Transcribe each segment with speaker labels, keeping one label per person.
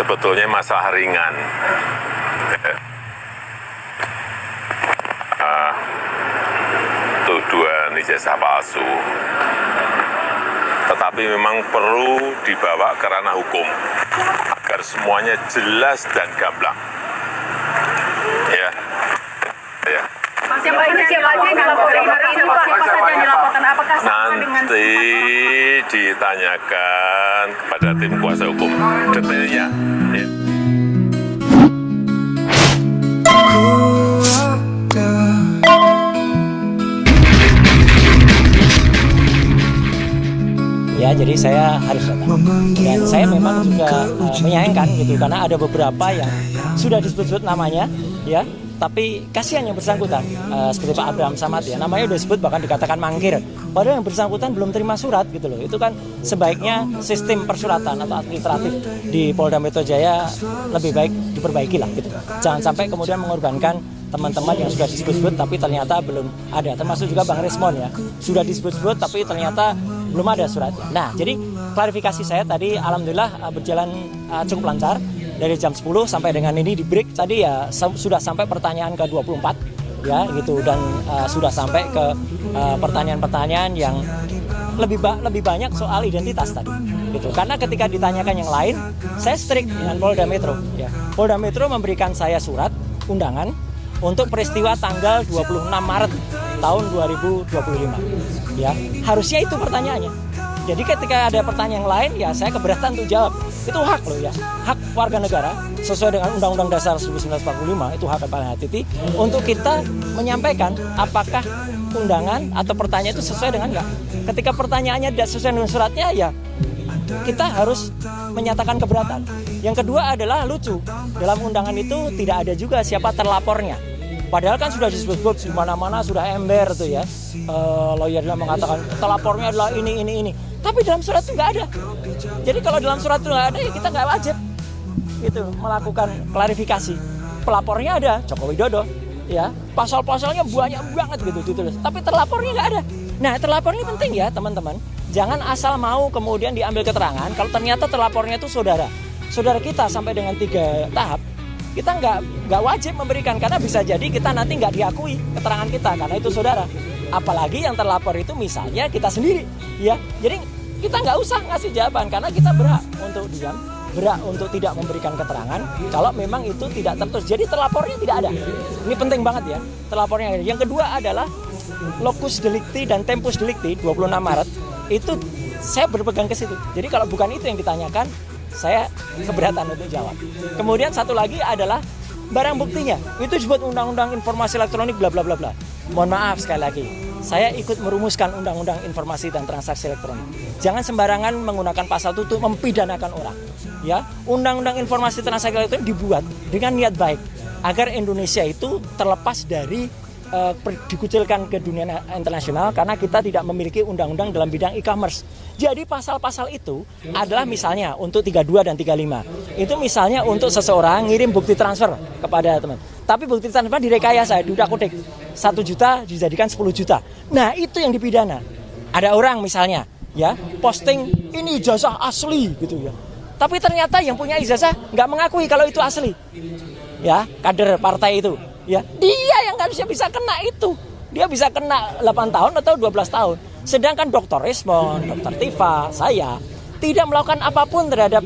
Speaker 1: sebetulnya masalah ringan. Tuduhan ijazah palsu. Tetapi memang perlu dibawa ke ranah hukum agar semuanya jelas dan gamblang. Ya. Ya.
Speaker 2: Siapa aja yang dilaporkan hari ini, Pak? Siapa saja yang dilaporkan? Apakah sama dengan
Speaker 1: Nanti ditanyakan kepada tim kuasa hukum detailnya. Ya.
Speaker 3: Ya, jadi saya harus datang. Dan saya memang juga menyayangkan gitu, karena ada beberapa yang sudah disebut-sebut namanya, ya, tapi kasihan yang bersangkutan, seperti Pak Abraham Samad ya, namanya udah disebut bahkan dikatakan mangkir. Padahal yang bersangkutan belum terima surat gitu loh. Itu kan sebaiknya sistem persuratan atau administratif di Polda Metro Jaya lebih baik diperbaiki lah gitu. Jangan sampai kemudian mengorbankan teman-teman yang sudah disebut-sebut tapi ternyata belum ada, termasuk juga Bang Resmon ya, sudah disebut-sebut tapi ternyata belum ada suratnya. Nah, jadi klarifikasi saya tadi alhamdulillah berjalan cukup lancar dari jam 10 sampai dengan ini di break tadi ya, sudah sampai pertanyaan ke-24 ya gitu, dan sudah sampai ke pertanyaan-pertanyaan yang lebih banyak soal identitas tadi gitu. Karena ketika ditanyakan yang lain, saya strict dengan Polda Metro ya. Polda Metro memberikan saya surat undangan untuk peristiwa tanggal 26 Maret tahun 2025 ya. Harusnya itu pertanyaannya. Jadi ketika ada pertanyaan yang lain ya saya keberatan untuk jawab. Itu hak loh ya, hak warga negara sesuai dengan Undang-Undang Dasar 1945, itu hak paling hati untuk kita menyampaikan apakah undangan atau pertanyaan itu sesuai dengan enggak. Ketika pertanyaannya tidak sesuai dengan suratnya ya kita harus menyatakan keberatan. Yang kedua adalah lucu, dalam undangan itu tidak ada juga siapa terlapornya. Padahal kan sudah disebut-sebut di mana-mana, sudah ember tuh ya. Lawyernya mengatakan terlapornya adalah ini. Tapi dalam surat itu nggak ada. Jadi kalau dalam surat itu nggak ada ya kita nggak wajib gitu melakukan klarifikasi. Pelapornya ada, Joko Widodo, ya. Pasal-pasalnya banyak banget gitu ditulis. Tapi terlapornya nggak ada. Nah, terlapor ini penting ya teman-teman. Jangan asal mau kemudian diambil keterangan kalau ternyata terlapornya itu saudara kita sampai dengan 3 tahap. Kita nggak wajib memberikan, karena bisa jadi kita nanti nggak diakui keterangan kita karena itu saudara. Apalagi yang terlapor itu misalnya kita sendiri, ya. Jadi kita nggak usah ngasih jawaban karena kita berhak untuk diam, berhak untuk tidak memberikan keterangan kalau memang itu tidak tertulis. Jadi terlapornya tidak ada. Ini penting banget ya, terlapornya ada. Yang kedua adalah locus delicti dan tempus delicti 26 Maret itu saya berpegang ke situ. Jadi kalau bukan itu yang ditanyakan, saya keberatan untuk jawab. Kemudian satu lagi adalah barang buktinya. Itu disebut Undang-Undang Informasi Elektronik bla bla bla bla. Mohon maaf sekali lagi, saya ikut merumuskan Undang-Undang Informasi dan Transaksi Elektronik. Jangan sembarangan menggunakan pasal itu untuk mempidanakan orang. Ya, Undang-Undang Informasi Transaksi Elektronik dibuat dengan niat baik agar Indonesia itu terlepas dari dikucilkan ke dunia internasional karena kita tidak memiliki undang-undang dalam bidang e-commerce. Jadi pasal-pasal itu adalah misalnya untuk 32 dan 35. Itu misalnya untuk seseorang ngirim bukti transfer kepada teman. Tapi bukti transfer direkayasa, diutak-utik. 1 juta dijadikan 10 juta. Nah, itu yang dipidana. Ada orang misalnya ya posting ini ijazah asli gitu ya. Tapi ternyata yang punya ijazah nggak mengakui kalau itu asli. Ya, kader partai itu. Ya, dia yang harusnya bisa kena itu. Dia bisa kena 8 tahun atau 12 tahun. Sedangkan Dr. Resmon, Dr. Tifa, saya tidak melakukan apapun terhadap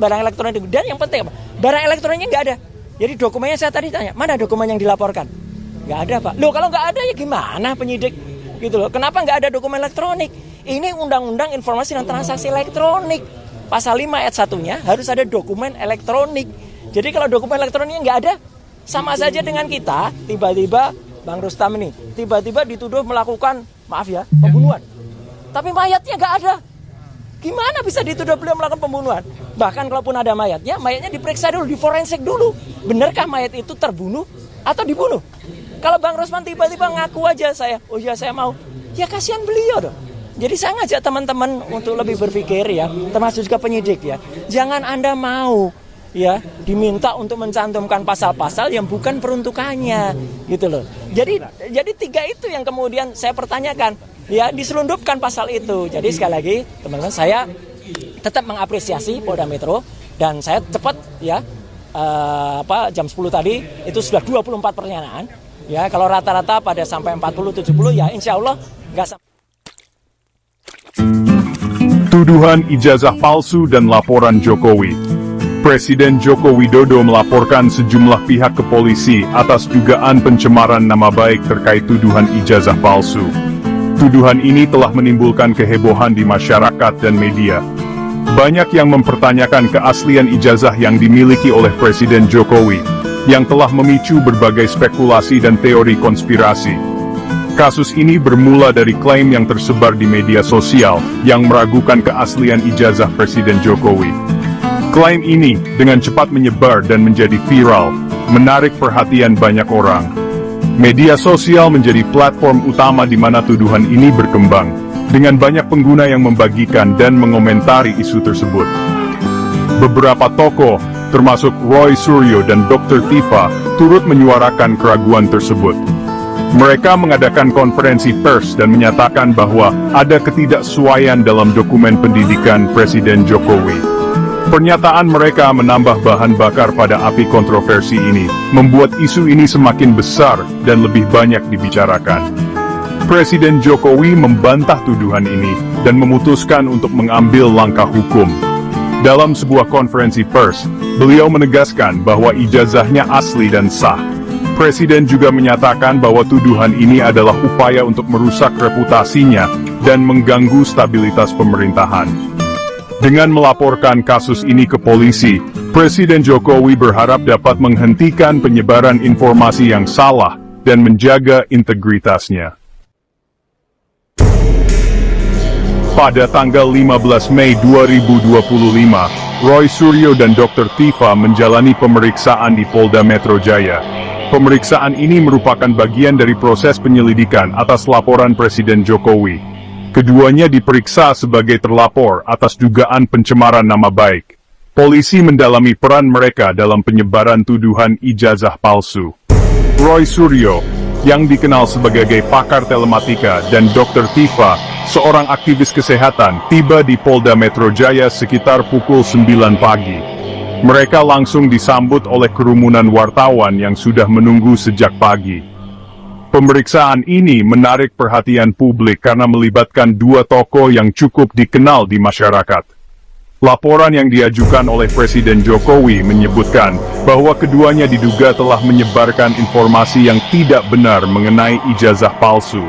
Speaker 3: barang elektronik. Dan yang penting apa? Barang elektroniknya nggak ada. Jadi dokumennya saya tadi tanya, mana dokumen yang dilaporkan? Nggak ada, Pak. Loh, kalau nggak ada ya gimana penyidik? Gitu loh. Kenapa nggak ada dokumen elektronik? Ini Undang-Undang Informasi dan Transaksi Elektronik. Pasal 5 ayat 1-nya harus ada dokumen elektronik. Jadi kalau dokumen elektroniknya nggak ada, sama saja dengan kita tiba-tiba Bang Rustam ini tiba-tiba dituduh melakukan, maaf ya, pembunuhan. Tapi mayatnya nggak ada. Gimana bisa dituduh beliau melakukan pembunuhan? Bahkan kalaupun ada mayatnya diperiksa dulu, diforensik dulu. Benarkah mayat itu terbunuh atau dibunuh? Kalau Bang Rusman tiba-tiba ngaku aja oh iya saya mau, ya kasihan beliau dong. Jadi saya ngajak teman-teman untuk lebih berpikir ya, termasuk juga penyidik ya. Jangan Anda mau ya diminta untuk mencantumkan pasal-pasal yang bukan peruntukannya gitu loh. Jadi 3 itu yang kemudian saya pertanyakan ya, diselundupkan pasal itu. Jadi sekali lagi teman-teman, saya tetap mengapresiasi Polda Metro Dan saya cepat ya, jam 10 tadi itu sudah 24 pertanyaan. Ya, kalau rata-rata pada sampai 40-70 ya insya Allah nggak sampai.
Speaker 4: Tuduhan ijazah palsu dan laporan Jokowi. Presiden Joko Widodo melaporkan sejumlah pihak ke polisi atas dugaan pencemaran nama baik terkait tuduhan ijazah palsu. Tuduhan ini telah menimbulkan kehebohan di masyarakat dan media. Banyak yang mempertanyakan keaslian ijazah yang dimiliki oleh Presiden Jokowi, yang telah memicu berbagai spekulasi dan teori konspirasi. Kasus ini bermula dari klaim yang tersebar di media sosial yang meragukan keaslian ijazah Presiden Jokowi. Klaim ini dengan cepat menyebar dan menjadi viral, menarik perhatian banyak orang. Media sosial menjadi platform utama di mana tuduhan ini berkembang, dengan banyak pengguna yang membagikan dan mengomentari isu tersebut. Beberapa tokoh, termasuk Roy Suryo dan Dr. Tifa, turut menyuarakan keraguan tersebut. Mereka mengadakan konferensi pers dan menyatakan bahwa ada ketidaksesuaian dalam dokumen pendidikan Presiden Jokowi. Pernyataan mereka menambah bahan bakar pada api kontroversi ini, membuat isu ini semakin besar dan lebih banyak dibicarakan. Presiden Jokowi membantah tuduhan ini dan memutuskan untuk mengambil langkah hukum. Dalam sebuah konferensi pers, beliau menegaskan bahwa ijazahnya asli dan sah. Presiden juga menyatakan bahwa tuduhan ini adalah upaya untuk merusak reputasinya dan mengganggu stabilitas pemerintahan. Dengan melaporkan kasus ini ke polisi, Presiden Jokowi berharap dapat menghentikan penyebaran informasi yang salah dan menjaga integritasnya. Pada tanggal 15 Mei 2025, Roy Suryo dan Dr. Tifa menjalani pemeriksaan di Polda Metro Jaya. Pemeriksaan ini merupakan bagian dari proses penyelidikan atas laporan Presiden Jokowi. Keduanya diperiksa sebagai terlapor atas dugaan pencemaran nama baik. Polisi mendalami peran mereka dalam penyebaran tuduhan ijazah palsu. Roy Suryo, yang dikenal sebagai pakar telematika, dan Dr. Tifa, seorang aktivis kesehatan, tiba di Polda Metro Jaya sekitar pukul 9 pagi. Mereka langsung disambut oleh kerumunan wartawan yang sudah menunggu sejak pagi. Pemeriksaan ini menarik perhatian publik karena melibatkan dua tokoh yang cukup dikenal di masyarakat. Laporan yang diajukan oleh Presiden Jokowi menyebutkan bahwa keduanya diduga telah menyebarkan informasi yang tidak benar mengenai ijazah palsu.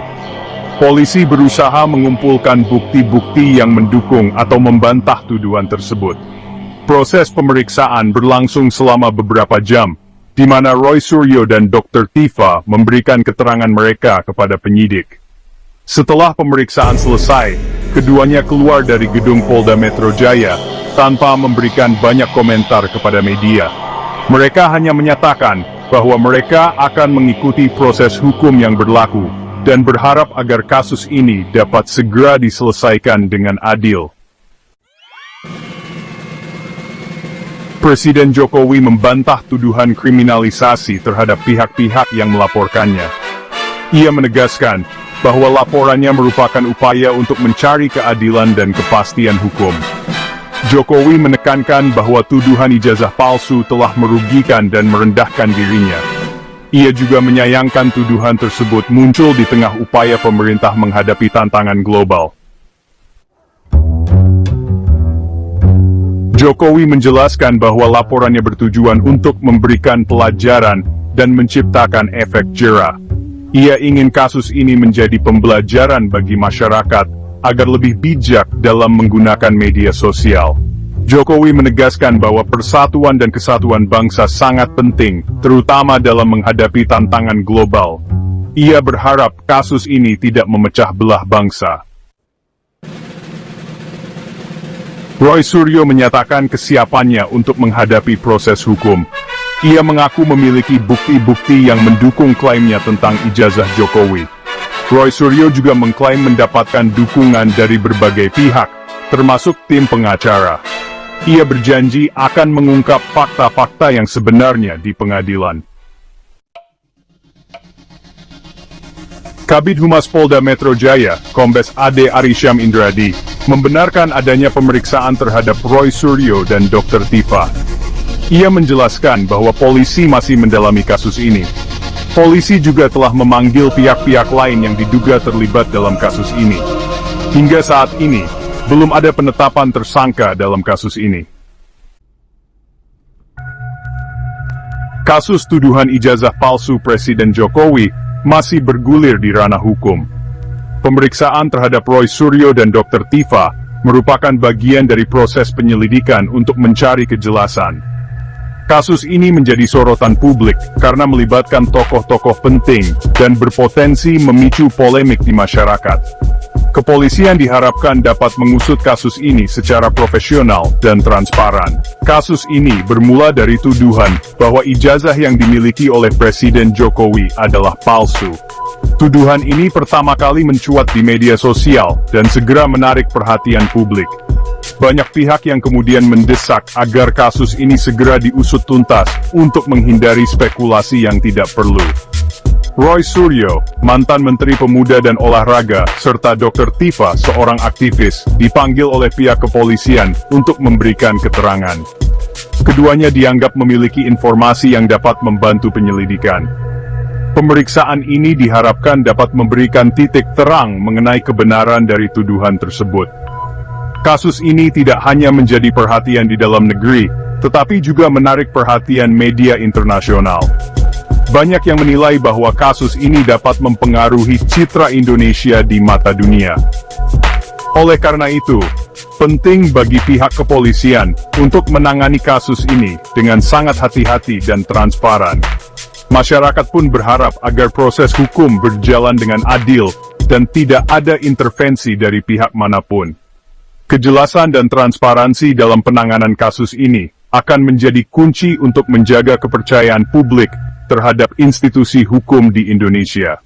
Speaker 4: Polisi berusaha mengumpulkan bukti-bukti yang mendukung atau membantah tuduhan tersebut. Proses pemeriksaan berlangsung selama beberapa jam, di mana Roy Suryo dan Dr. Tifa memberikan keterangan mereka kepada penyidik. Setelah pemeriksaan selesai, keduanya keluar dari gedung Polda Metro Jaya tanpa memberikan banyak komentar kepada media. Mereka hanya menyatakan bahwa mereka akan mengikuti proses hukum yang berlaku dan berharap agar kasus ini dapat segera diselesaikan dengan adil. Presiden Jokowi membantah tuduhan kriminalisasi terhadap pihak-pihak yang melaporkannya. Ia menegaskan bahwa laporannya merupakan upaya untuk mencari keadilan dan kepastian hukum. Jokowi menekankan bahwa tuduhan ijazah palsu telah merugikan dan merendahkan dirinya. Ia juga menyayangkan tuduhan tersebut muncul di tengah upaya pemerintah menghadapi tantangan global. Jokowi menjelaskan bahwa laporannya bertujuan untuk memberikan pelajaran dan menciptakan efek jera. Ia ingin kasus ini menjadi pembelajaran bagi masyarakat agar lebih bijak dalam menggunakan media sosial. Jokowi menegaskan bahwa persatuan dan kesatuan bangsa sangat penting, terutama dalam menghadapi tantangan global. Ia berharap kasus ini tidak memecah belah bangsa. Roy Suryo menyatakan kesiapannya untuk menghadapi proses hukum. Ia mengaku memiliki bukti-bukti yang mendukung klaimnya tentang ijazah Jokowi. Roy Suryo juga mengklaim mendapatkan dukungan dari berbagai pihak, termasuk tim pengacara. Ia berjanji akan mengungkap fakta-fakta yang sebenarnya di pengadilan. Kabid Humas Polda Metro Jaya, Kombes Ade Arysyam Indradi, membenarkan adanya pemeriksaan terhadap Roy Suryo dan Dr. Tifa. Ia menjelaskan bahwa polisi masih mendalami kasus ini. Polisi juga telah memanggil pihak-pihak lain yang diduga terlibat dalam kasus ini. Hingga saat ini, belum ada penetapan tersangka dalam kasus ini. Kasus tuduhan ijazah palsu Presiden Jokowi masih bergulir di ranah hukum. Pemeriksaan terhadap Roy Suryo dan Dr. Tifa merupakan bagian dari proses penyelidikan untuk mencari kejelasan. Kasus ini menjadi sorotan publik karena melibatkan tokoh-tokoh penting dan berpotensi memicu polemik di masyarakat. Kepolisian diharapkan dapat mengusut kasus ini secara profesional dan transparan. Kasus ini bermula dari tuduhan bahwa ijazah yang dimiliki oleh Presiden Jokowi adalah palsu. Tuduhan ini pertama kali mencuat di media sosial dan segera menarik perhatian publik. Banyak pihak yang kemudian mendesak agar kasus ini segera diusut tuntas untuk menghindari spekulasi yang tidak perlu. Roy Suryo, mantan Menteri Pemuda dan Olahraga, serta Dr. Tifa, seorang aktivis, dipanggil oleh pihak kepolisian untuk memberikan keterangan. Keduanya dianggap memiliki informasi yang dapat membantu penyelidikan. Pemeriksaan ini diharapkan dapat memberikan titik terang mengenai kebenaran dari tuduhan tersebut. Kasus ini tidak hanya menjadi perhatian di dalam negeri, tetapi juga menarik perhatian media internasional. Banyak yang menilai bahwa kasus ini dapat mempengaruhi citra Indonesia di mata dunia. Oleh karena itu, penting bagi pihak kepolisian untuk menangani kasus ini dengan sangat hati-hati dan transparan. Masyarakat pun berharap agar proses hukum berjalan dengan adil dan tidak ada intervensi dari pihak manapun. Kejelasan dan transparansi dalam penanganan kasus ini akan menjadi kunci untuk menjaga kepercayaan publik terhadap institusi hukum di Indonesia.